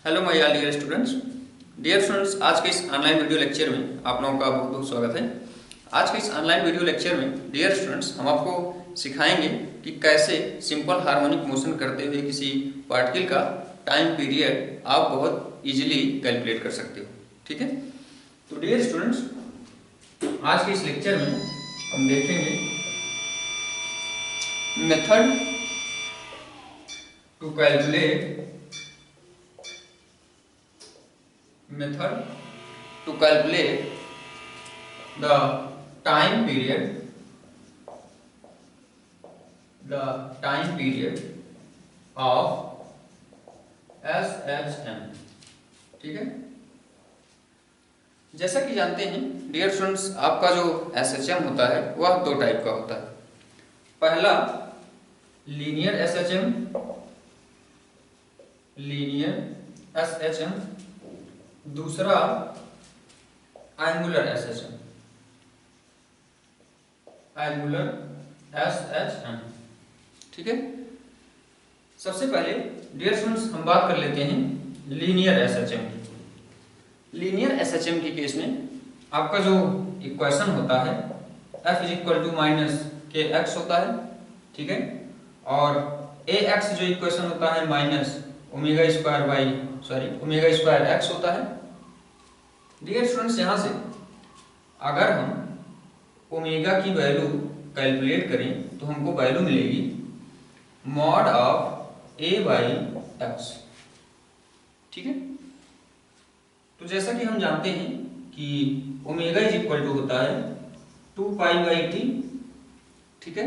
Hello my dear students. आज के इस ऑनलाइन वीडियो लेक्चर में आप लोगों का बहुत बहुत स्वागत है। आज के इस ऑनलाइन वीडियो लेक्चर में डियर स्टूडेंट्स हम आपको सिखाएंगे कि कैसे सिंपल हार्मोनिक मोशन करते हुए किसी पार्टिकल का टाइम पीरियड आप बहुत इजीली कैलकुलेट कर सकते हो। ठीक है, तो डियर स्टूडेंट्स आज के इस लेक्चर में हम देखेंगे method to calculate method to calculate the time period of SHM। ठीक है, जैसा कि जानते हैं डियर स्टूडेंट्स आपका जो SHM होता है वह दो टाइप का होता है। पहला लीनियर SHM, दूसरा एंगुलर SHM। ठीक है, सबसे पहले डियर स्टूडेंट्स हम बात कर लेते हैं लीनियर SHM की। लीनियर SHM के केस में आपका जो इक्वेशन होता है F = -kx होता है। ठीक है, और Ax जो इक्वेशन होता है -ओमेगा स्क्वायर x होता है। डियर स्टूडेंट्स यहाँ से अगर हम ओमेगा की वैल्यू कैलकुलेट करें तो हमको वैल्यू मिलेगी मॉड ऑफ A/x। ठीक है, तो जैसा कि हम जानते हैं कि ओमेगा होता है 2π/t। ठीक है,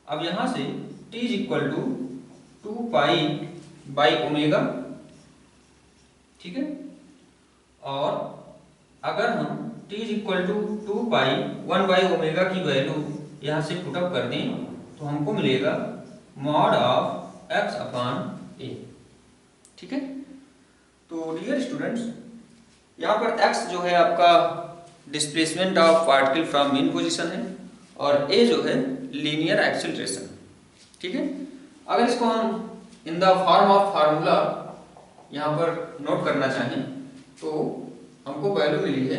अब यहाँ से t = 2π/ओमेगा। ठीक है, और अगर हम t = 2π/1/ओमेगा की वैल्यू यहाँ से पुटअप कर दें तो हमको मिलेगा मॉड ऑफ x/a। ठीक है, तो डियर स्टूडेंट्स यहाँ पर x जो है आपका displacement of particle from mean position है और a जो है लीनियर एक्सेलरेशन। ठीक है, अगर इसको हम in the form of formula यहाँ पर नोट करना चाहें तो हमको वैल्यू मिली है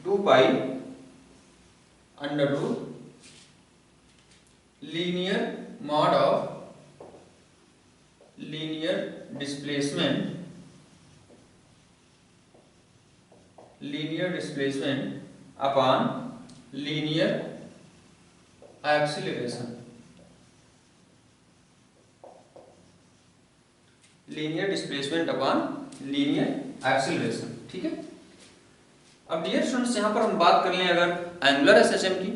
2π √ linear mod of linear displacement upon linear acceleration. Linear displacement upon linear acceleration. ठीक है, अब डियर स्टूडेंट्स यहाँ पर हम बात कर लें अगर एंगुलर SHM की,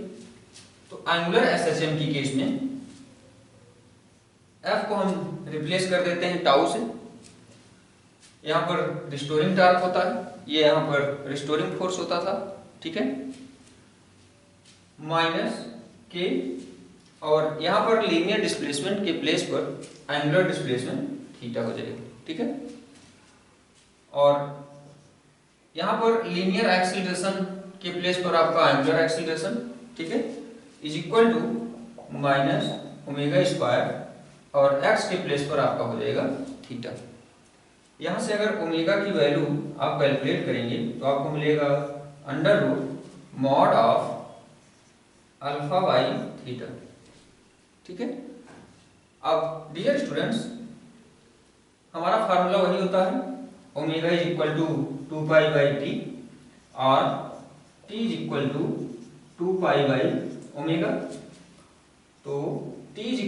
तो एंगुलर SHM की केस में F को हम रिप्लेस कर देते हैं टाउ से। यहाँ पर रिस्टोरिंग टॉर्क होता है, ये यहाँ पर रिस्टोरिंग फोर्स होता था। ठीक है, -k, और यहाँ पर लीनियर डिस्प्लेसमेंट के प्लेस पर एंगुलर डिस्प्लेसमेंट थीटा हो जाएगा। ठीक है, और यहाँ पर लीनियर एक्सीलरेशन के प्लेस पर आपका एंगुलर एक्सीलरेशन, ठीक है, = -ओमेगा² और x के प्लेस पर आपका हो जाएगा थीटा। यहाँ से अगर ओमेगा की वैल्यू आप कैलकुलेट करेंगे तो आपको मिलेगा √ मॉड ऑफ α/θ। ठीक है, अब डियर स्टूडेंट्स हमारा फार्मूला वही होता है ओमेगा = 2π/t और t = 2π/ओमेगा। तो t =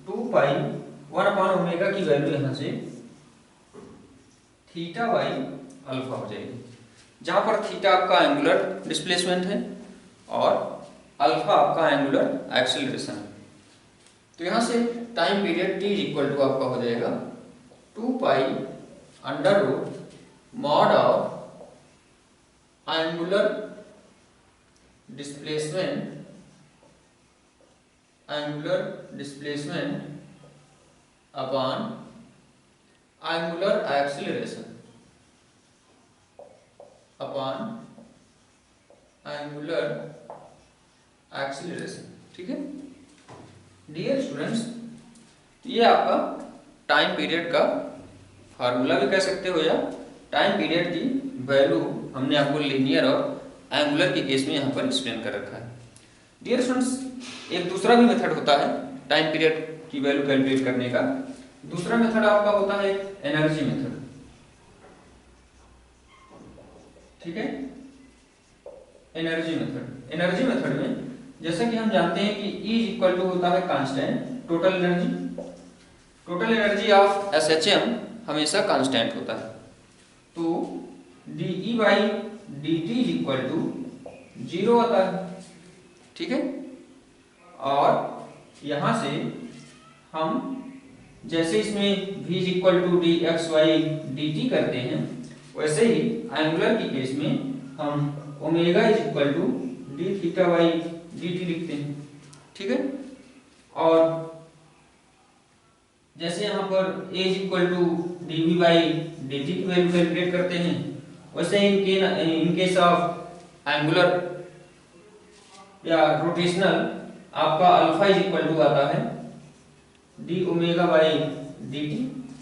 2π/1/ओमेगा की वैल्यू यहाँ से θ/α हो जाएगी, जहाँ पर थीटा आपका एंगुलर डिस्प्लेसमेंट है और अल्फा आपका एंगुलर एक्सेलरेशन है। तो यहाँ से टाइम पीरियड t = आपका हो जाएगा 2π √ mod of angular displacement upon angular acceleration. ठीक है, डियर स्टूडेंट्स ये आपका टाइम पीरियड का फार्मूला भी कह सकते हो या टाइम पीरियड की वैल्यू हमने आपको लीनियर और एंगुलर के केस में यहाँ पर एक्सप्लेन कर रखा है। डियर स्टूडेंट्स, एक दूसरा भी मेथड होता है टाइम पीरियड की वैल्यू कैलकुलेट करने का। दूसरा मेथड आपका होता है एनर्जी मेथड। ठीक है, एनर्जी मेथड में जैसा कि हम जानते हैं कि E इक्वल टू होता है constant total energy of SHM हमेशा कांस्टेंट होता है। तो DE by DT equal to 0 आता है। ठीक है, और यहां से हम जैसे इसमें V इक्वल टू dx/dt करते हैं, वैसे ही एंगुलर के केस में हम omega is equal to d theta by dt लिखते हैं। ठीक है, और जैसे यहाँ पर a is equal to dv by dt की वैल्यू कैलकुलेट करते हैं, वैसे इन केस ऑफ एंगुलर या रोटेशनल आपका अल्फा इज इक्वल टू आता है d ओमेगा बाई dt।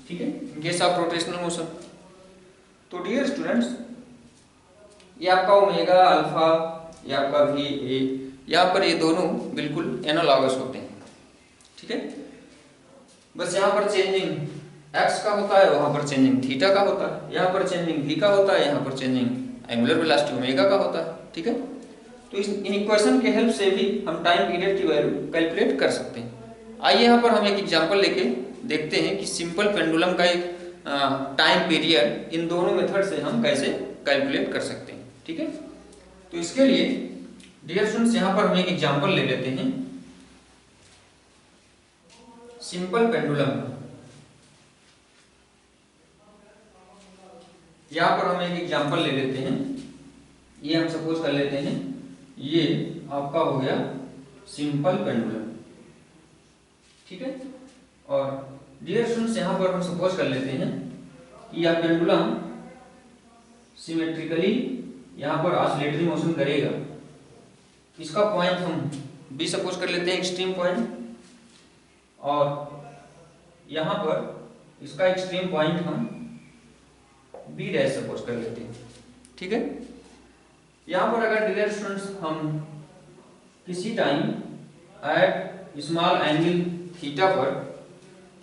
ठीक है, in case of rotational motion. तो डियर स्टूडेंट्स, ये आपका ओमेगा, अल्फा, ये आपका भी ए, यहाँ पर ये दोनों बिल्कुल एनालॉगस होते हैं। ठीक है, बस यहाँ पर चेंजिंग x का होता है, वहां पर चेंजिंग थीटा का होता है, यहाँ पर चेंजिंग v का होता है, यहाँ पर चेंजिंग एंगुलर वेलोसिटी ओमेगा का होता है। ठीक है, तो इन इक्वेशन के हेल्प से भी हम टाइम पीरियड की वैल्यू कैलकुलेट कर सकते हैं। आइए यहाँ पर हम एक एग्जांपल लेके देखते हैं कि सिंपल पेंडुलम का एक टाइम पीरियड इन दोनों मेथड से हम कैसे कैलकुलेट कर सकते हैं। ठीक है, तो इसके लिए डियर स्टूडेंट्स यहाँ पर हम एक एग्जांपल ले लेते हैं सिंपल पेंडुलम। यहाँ पर हम एक एग्जांपल ले लेते हैं, ये हम सपोज कर लेते हैं ये आपका हो गया सिंपल पेंडुलम। ठीक है, और डियर स्टूडेंट्स यहाँ पर हम सपोज कर लेते हैं कि यह पेंडुलम सिमेट्रिकली यहाँ पर ऑसिलेटरी मोशन करेगा। इसका पॉइंट हम B सपोज कर लेते हैं, एक्सट्रीम पॉइंट, और यहाँ पर इसका एक्सट्रीम पॉइंट हम B डैश सपोज कर लेते हैं। ठीक है, यहाँ पर अगर डियर स्टूडेंट्स हम किसी time at small angle theta पर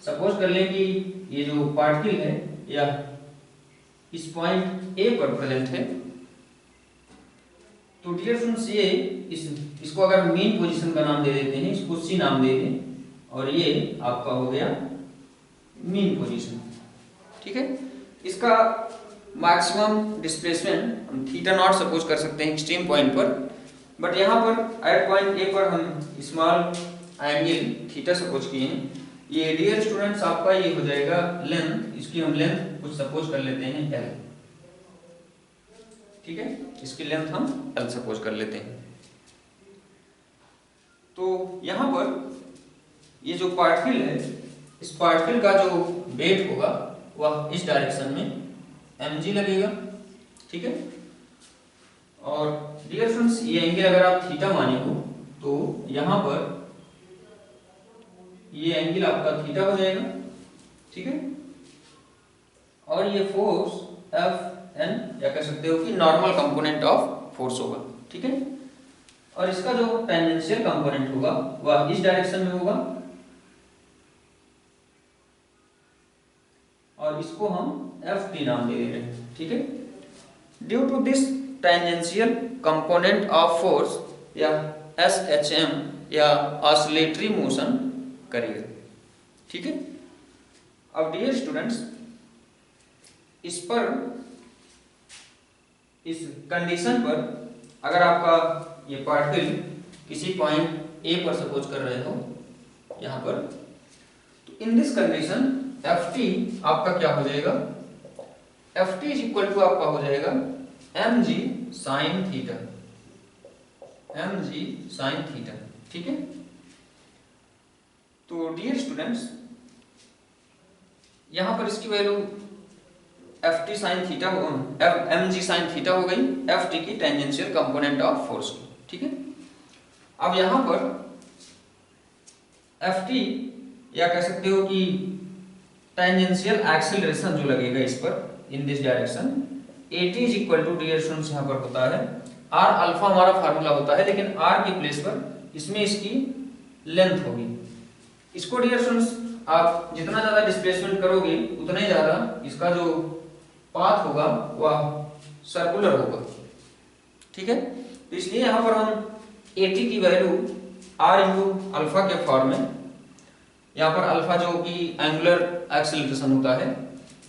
सपोज कर लें कि ये जो पार्टिकल है या इस पॉइंट A पर प्रेजेंट है, तो डियर स्टूडेंट्स ये इसको अगर हम मेन पोजीशन का नाम दे देते हैं, इसको C नाम दे दें, और ये आपका हो गया मेन पोजीशन। ठीक है, इसका मैक्सिमम डिस्प्लेसमेंट हम थीटा नॉट सपोज कर सकते हैं एक्सट्रीम पॉइंट पर, बट यहाँ पर एट पॉइंट A पर हम स्मॉल एंगल थीटा सपोज किए हैं। ये डियर स्टूडेंट्स आपका ये हो जाएगा लेंथ, इसकी हम लेंथ कुछ सपोज कर लेते हैं L। ठीक है, इसकी लेंथ हम L सपोज कर लेते हैं। तो यहाँ पर ये जो पार्टिकल है, इस पार्टिकल का जो वेट होगा वह इस डायरेक्शन में mg लगेगा। ठीक है, और डियर फ्रेंड्स ये एंगल अगर आप थीटा माने हो तो यहाँ पर ये एंगल आपका थीटा हो जाएगा। ठीक है, और ये फोर्स Fn या कह सकते हो कि नॉर्मल कंपोनेंट ऑफ फोर्स होगा। ठीक है, और इसका जो टेंजेंशियल कंपोनेंट होगा वह इस डायरेक्शन में होगा, और इसको हम Ft नाम दे रहे हैं। ठीक है, due to this tangential component of force या SHM या ऑसिलेटरी मोशन करेगा। ठीक है, अब डियर स्टूडेंट्स इस कंडीशन पर अगर आपका ये पार्टिकल किसी पॉइंट A पर सपोज कर रहे हो यहाँ पर, तो इन दिस कंडीशन Ft आपका क्या हो जाएगा, Ft इज इक्वल टू आपका हो जाएगा mg sin theta, mg sin theta. ठीक है, तो डियर स्टूडेंट्स यहाँ पर इसकी वैल्यू Ft sin थीटा हो, mg sin थीटा हो गई Ft की टेंजेंशियल कंपोनेंट ऑफ फोर्स की। ठीक है, अब यहाँ पर Ft या कह सकते हो कि टेंजेंशियल एक्सेलरेशन जो लगेगा इस पर in this direction AT is equal to dear students यहाँ पर होता है आर अल्फा हमारा फार्मूला होता है, लेकिन आर की प्लेस पर इसमें इसकी लेंथ होगी। इसको डियर स्टूडेंट्स आप जितना ज्यादा डिस्प्लेसमेंट करोगे उतना ही ज्यादा इसका जो पाथ होगा वह सर्कुलर होगा, ठीक है। तो इसलिए यहाँ पर हम AT की वैल्यू r इंटू अल्फा के फॉर्म में, यहाँ पर अल्फा जो कि एंगुलर एक्सेलरेशन होता है,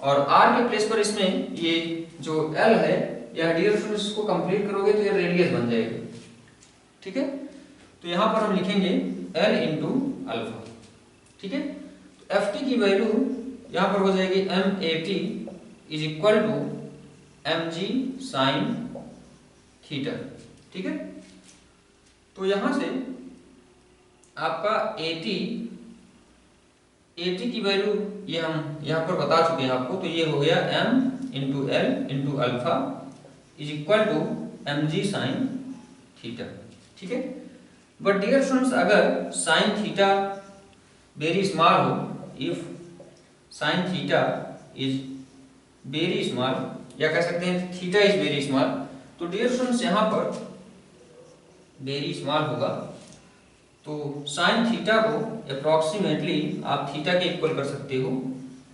और r के प्लेस पर इसमें ये जो L है यह डियर स्टूडेंट्स को कंप्लीट करोगे तो ये रेडियस बन जाएगी, ठीक है। तो यहाँ पर हम लिखेंगे L इंटू अल्फा, ठीक है। तो FT की वैल्यू यहाँ पर हो जाएगी MAT is equal to mg sine theta, ठीक है। तो यहां से आपका AT की वैल्यू ये हम यहां पर बता चुके हैं आपको, तो ये हो गया m into L into alpha is equal to mg sine theta, ठीक है। बट डियर स्टूडेंट्स अगर साइन थीटा वेरी स्मॉल हो, if sine theta is very small, या कह सकते हैं थीटा इज वेरी स्मॉल, तो डियर स्टूडेंट्स यहाँ पर वेरी स्मॉल होगा तो साइन थीटा को अप्रोक्सीमेटली आप थीटा के इक्वल कर सकते हो।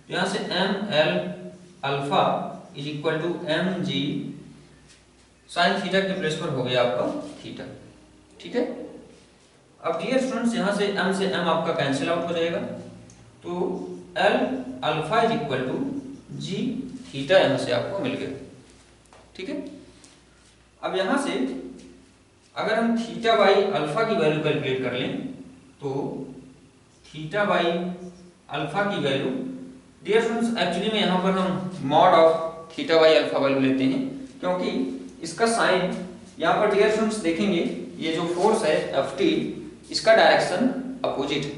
तो यहाँ से ml alpha is equal to mg sine theta के प्लेस पर हो गया आपका थीटा, ठीक है। अब डियर स्टूडेंट्स यहाँ से m आपका कैंसिल आउट हो जाएगा, तो l alpha is equal to g theta यहाँ से आपको मिल गया, ठीक है। अब यहाँ से अगर हम थीटा बाई अल्फा की वैल्यू कैलकुलेट कर लें तो थीटा बाई अल्फा की वैल्यू डियर स्टूडेंट्स एक्चुअली में यहाँ पर हम mod of theta by alpha value लेते हैं, क्योंकि इसका साइन यहाँ पर डियर स्टूडेंट्स देखेंगे ये जो फोर्स है Ft इसका डायरेक्शन अपोजिट है,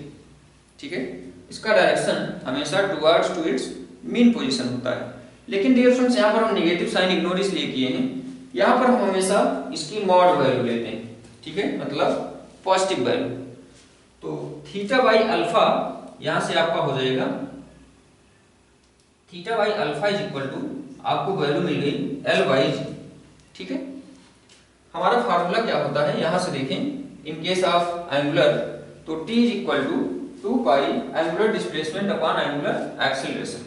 ठीक है। इसका डायरेक्शन हमेशा towards to its mean position होता है, लेकिन डियर स्टूडेंट्स यहाँ पर हम नेगेटिव साइन इग्नोर इसलिए किए हैं, यहाँ पर हम हमेशा इसकी मॉड वैल्यू लेते हैं, ठीक है, मतलब पॉजिटिव वैल्यू। तो थीटा बाई अल्फा यहाँ से आपका हो जाएगा theta by alpha is equal to आपको वैल्यू मिल गई L बाई जी, ठीक है। हमारा फार्मूला क्या होता है यहाँ से देखें, इन केस ऑफ एंगुलर तो T is equal to 2 pi angular displacement upon angular acceleration,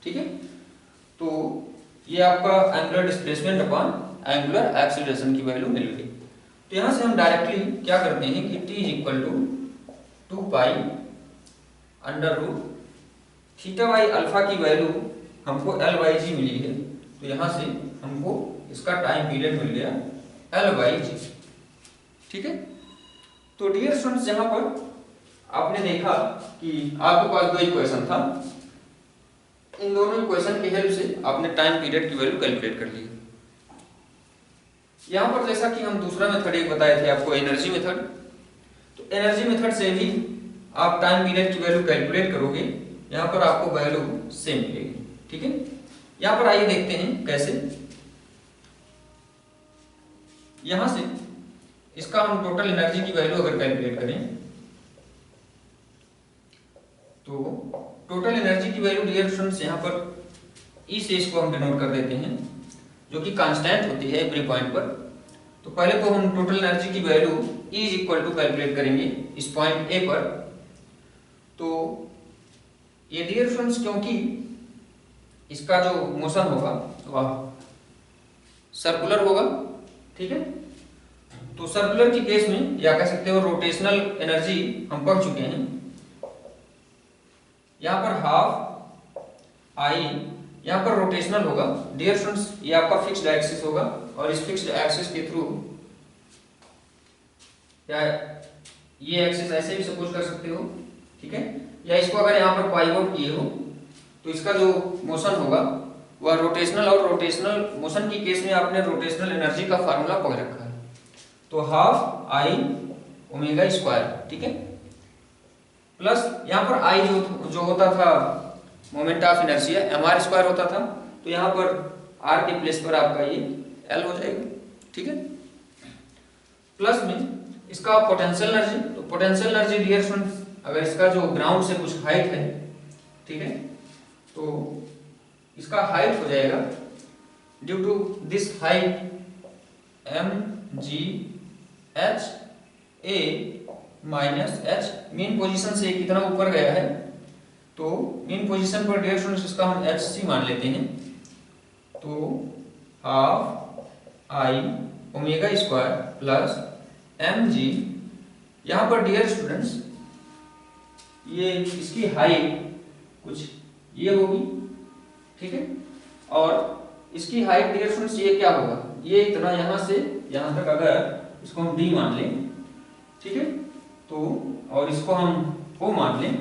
ठीक है। तो ये आपका angular displacement upon angular acceleration की वैल्यू मिल गई। तो यहाँ से हम डायरेक्टली क्या करते हैं कि T is equal to 2 pi under root theta by alpha की वैल्यू हमको L बाई जी मिली है, तो यहाँ से हमको इसका टाइम पीरियड मिल गया L बाई जी, ठीक है। तो डियर स्टूडेंट्स यहाँ पर आपने देखा कि आपके पास दो इक्वेशन था, इन दोनों इक्वेशन की हेल्प से आपने टाइम पीरियड की वैल्यू कैलकुलेट कर ली। यहाँ पर जैसा कि हम दूसरा मेथड एक बताए थे आपको एनर्जी मेथड, तो एनर्जी मेथड से भी आप टाइम पीरियड की वैल्यू कैलकुलेट करोगे, यहाँ पर आपको वैल्यू सेम मिलेगी, ठीक है। यहाँ पर आइए देखते हैं कैसे। यहाँ से इसका हम टोटल एनर्जी की वैल्यू अगर कैलकुलेट करें तो टोटल एनर्जी की वैल्यू डियर स्टूडेंट्स यहाँ पर ई से इसको हम डिनोट कर देते हैं, जो कि कांस्टेंट होती है एवरी पॉइंट पर। तो पहले तो हम टोटल एनर्जी की value E is equal to calculate करेंगे इस पॉइंट ए पर। तो ये डियर स्टूडेंट्स क्योंकि इसका जो मोशन होगा वह सर्कुलर होगा, ठीक है। तो सर्कुलर की केस में या कह सकते हो रोटेशनल एनर्जी हम पढ़ चुके हैं, यहाँ पर हाफ आई यहाँ पर रोटेशनल होगा डियर स्टूडेंट्स, ये आपका फिक्स्ड एक्सिस होगा और इस फिक्स्ड एक्सिस के थ्रू या ये एक्सिस ऐसे भी सपोज कर सकते हो, ठीक है। या इसको अगर यहाँ पर पाइवोट किए हो तो इसका जो मोशन होगा वह रोटेशनल, और रोटेशनल मोशन की केस में आपने रोटेशनल एनर्जी का फार्मूला पढ़ रखा है, तो हाफ आई ओमेगा स्क्वायर, ठीक है, प्लस यहाँ पर आई जो होता था moment of inertia mr square होता था, तो यहाँ पर r के प्लेस पर आपका ये L हो जाएगा, ठीक है। प्लस में इसका पोटेंशियल एनर्जी, तो पोटेंशियल एनर्जी डियर स्टूडेंट्स अगर इसका जो ग्राउंड से कुछ हाइट है, ठीक है, तो इसका हाइट हो जाएगा due to this height mgh a minus h। Mean position से कितना ऊपर गया है, तो मीन पोजीशन पर डियर स्टूडेंट्स इसका हम hc मान लेते हैं। तो half I omega square plus mg, यहाँ पर डियर स्टूडेंट्स ये इसकी हाइट कुछ ये होगी, ठीक है, और इसकी हाइट डियर स्टूडेंट्स ये क्या होगा, ये इतना यहाँ से यहाँ तक अगर इसको हम d मान लें, ठीक है, तो और इसको हम o मान लें,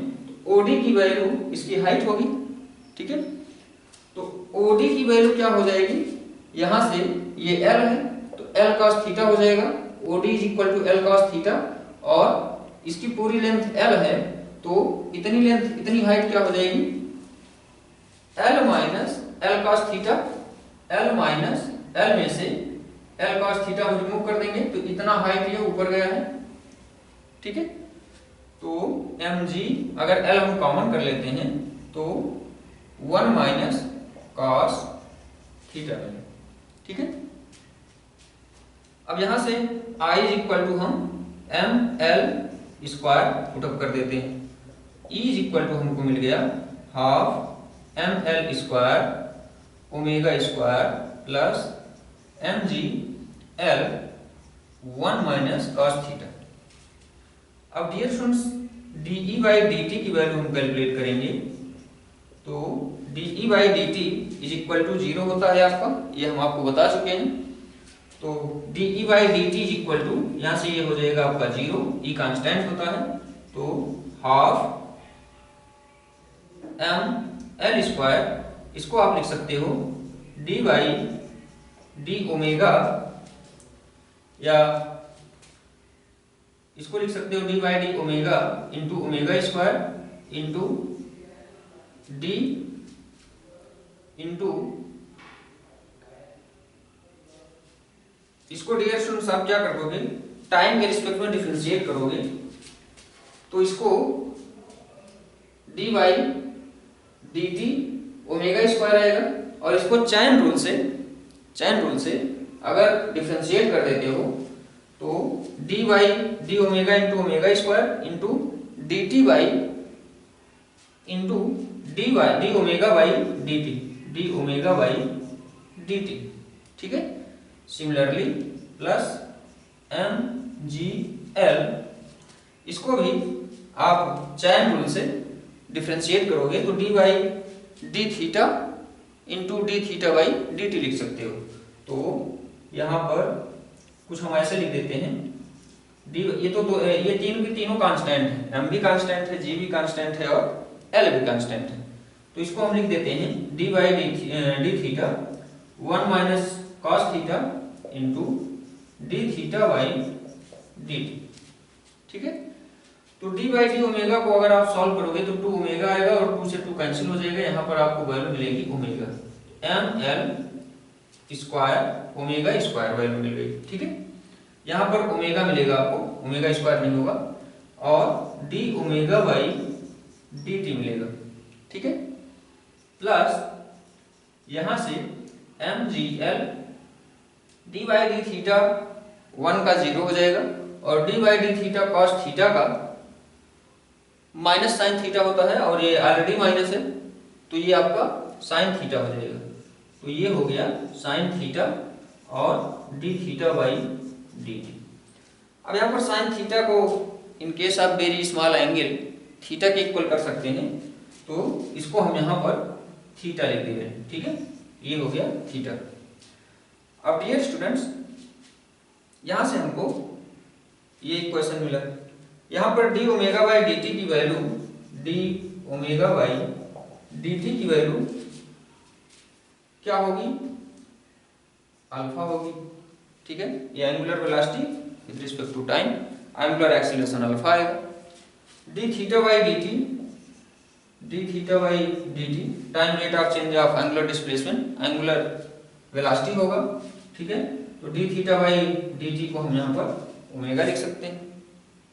तो OD की वैल्यू इसकी हाइट होगी, ठीक है। तो OD की वैल्यू क्या हो जाएगी, यहाँ से ये L है तो L cos थीटा हो जाएगा, OD is equal to L cos theta, और इसकी पूरी लेंथ L है तो इतनी लेंथ इतनी हाइट क्या हो जाएगी, L minus L cos theta, L minus L में से L cos थीटा हम रिमूव कर देंगे तो इतना हाइट ये ऊपर गया है, ठीक है। तो mg अगर L हम कॉमन कर लेते हैं तो 1 माइनस cos थीटा, ठीक है। अब यहां से I इज इक्वल टू हम ml स्क्वायर पुटअप कर देते हैं, E इज इक्वल टू हमको मिल गया half ml square omega square plus mg L 1 minus cos theta. अब dear students dE by dt की वैल्यू हम कैलकुलेट करेंगे, तो dE by dt is equal to 0 होता है आपका, ये हम आपको बता चुके हैं। तो dE by dt is equal to यहाँ से ये हो जाएगा आपका 0, E कांस्टेंट होता है, तो हाफ ml स्क्वायर, इसको आप लिख सकते हो d बाई डी ओमेगा, या इसको लिख सकते हो D by d omega into omega square into D into, इसको डियर स्टूडेंट्स आप क्या करोगे, टाइम के रिस्पेक्ट में डिफरेंशिएट करोगे, तो इसको D by D T omega square आएगा, और इसको चैन रूल से अगर डिफरेंशिएट कर देते हो तो d by d omega into omega square into d t by into d by d omega by D T, d omega by D t, ठीक है। Similarly plus m g l, इसको भी आप चैन रूल से differentiate करोगे तो d by d theta into D theta by D T लिख सकते हो। तो यहाँ पर कुछ हम ऐसे लिख देते हैं, डी ये ये तीनों की तीनों कांस्टेंट है, m भी कांस्टेंट है, g भी कांस्टेंट है और l भी कांस्टेंट है, तो इसको हम लिख देते हैं d by d theta 1 minus cos theta into D theta by D t, ठीक है। तो d बाई डी ओमेगा को अगर आप सॉल्व करोगे तो 2 ओमेगा आएगा और 2 से 2 कैंसिल हो जाएगा, यहाँ पर आपको वैल्यू मिलेगी omega, M L square omega square value मिल गई, ठीक है। यहाँ पर ओमेगा मिलेगा आपको, ओमेगा स्क्वायर नहीं होगा, और d omega by D t मिलेगा, ठीक है, प्लस यहाँ से m g l d by d theta 1 का 0 हो जाएगा, और d by d theta cos theta का माइनस साइन थीटा होता है, और ये ऑलरेडी माइनस है तो ये आपका साइन थीटा हो जाएगा, तो ये हो गया साइन थीटा और D theta by D T. अब यहाँ पर साइन थीटा को इन case of very small angle theta के इक्वल कर सकते हैं, तो इसको हम यहाँ पर थीटा लिख दे रहे हैं, ठीक है, ये हो गया थीटा। अब डियर स्टूडेंट्स यहाँ से हमको ये इक्वेशन मिला, यहाँ पर D omega by D T की value, D omega by D T की वैल्यू क्या होगी, अल्फा होगी, ठीक है। ये angular velocity with respect to time, angular acceleration alpha आएगा, D theta by D T, D theta by D T time rate of change of angular displacement, angular velocity होगा, ठीक है। तो D theta by D T को हम यहाँ पर omega लिख सकते हैं,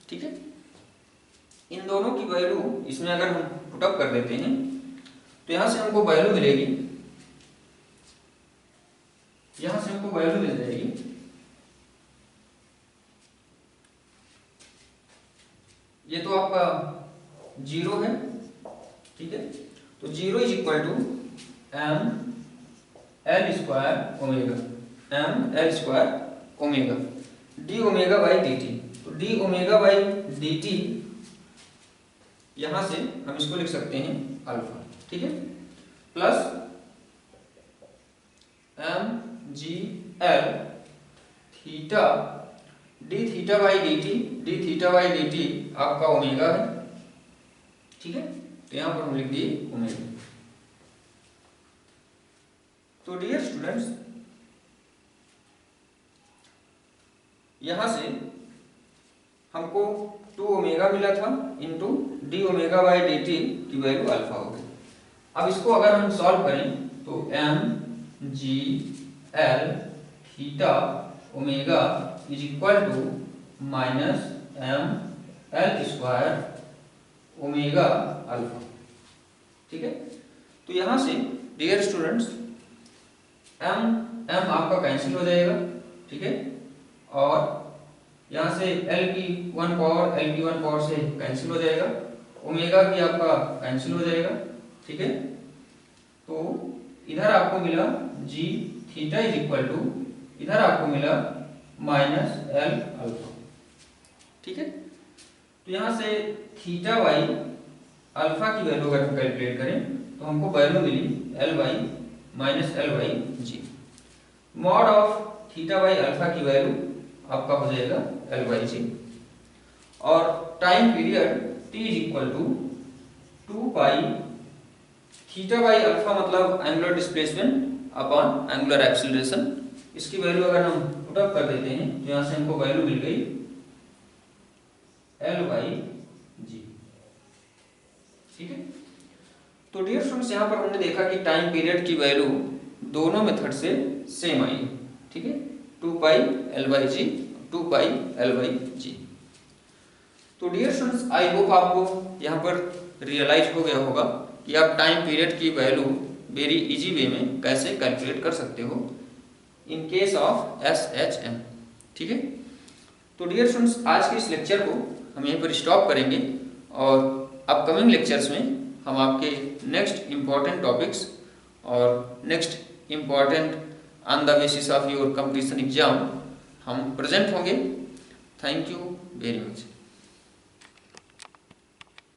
ठीक है। इन दोनों की वैल्यू इसमें अगर हम पुट अप कर देते हैं तो यहाँ से हमको वैल्यू मिलेगी, यहाँ से हमको वैल्यू मिल जाएगी ये तो आपका 0 है, ठीक है। तो 0 is equal to M L square omega, M L square omega D omega by D T. तो D omega by D T यहां से हम इसको लिख सकते हैं अल्फा, ठीक है, plus m g l theta d theta by D T, D theta by D t आपका ओमेगा है, ठीक है। तो यहां पर हम लिख दिए ओमेगा। तो डियर स्टूडेंट्स, यहां से हमको 2 ओमेगा मिला था into d omega by D T की वैल्यू अल्फा हो गई। अब इसको अगर हम सॉल्व करें तो m g l theta omega is equal to minus m L square omega alpha, ठीक है। तो यहां से डियर स्टूडेंट्स एम एम आपका कैंसिल हो जाएगा, ठीक है, और यहाँ से एल की 1 पावर से कैंसिल हो जाएगा, ओमेगा भी आपका कैंसिल हो जाएगा, ठीक है। तो इधर आपको मिला जी थीटा इज इक्वल टू, इधर आपको मिला माइनस एल अल्फा, ठीक है। तो यहाँ से थीटा बाई अल्फा की वैल्यू अगर हम कैलकुलेट करें तो हमको वैल्यू मिली L by minus L by G. Mod of theta by alpha की वैल्यू आपका हो जाएगा एल बाई जी, और time period T is equal to 2 pi theta by alpha मतलब angular displacement upon angular acceleration. इसकी value अगर हम put up कर देते हैं तो यहाँ से हमको वैल्यू मिल गई एल बाई जी, ठीक है। तो डियर स्टूडेंट्स, यहाँ पर हमने देखा कि टाइम पीरियड की वैल्यू दोनों मेथड से सेम आई, ठीक है, 2 pi L by G, 2 pi L by G. तो डियर स्टूडेंट्स, आई होप आपको यहाँ पर रियलाइज हो गया होगा कि आप टाइम पीरियड की वैल्यू वेरी इजी वे में कैसे कैलकुलेट कर सकते हो इन केस ऑफ SHM, ठीक है। तो डियर स्टूडेंट्स, आज के इस लेक्चर को हम यहीं पर स्टॉप करेंगे और अपकमिंग लेक्चर्स में हम आपके नेक्स्ट इम्पॉर्टेंट टॉपिक्स और next important on the basis of your competition exam हम प्रेजेंट होंगे। Thank you very much.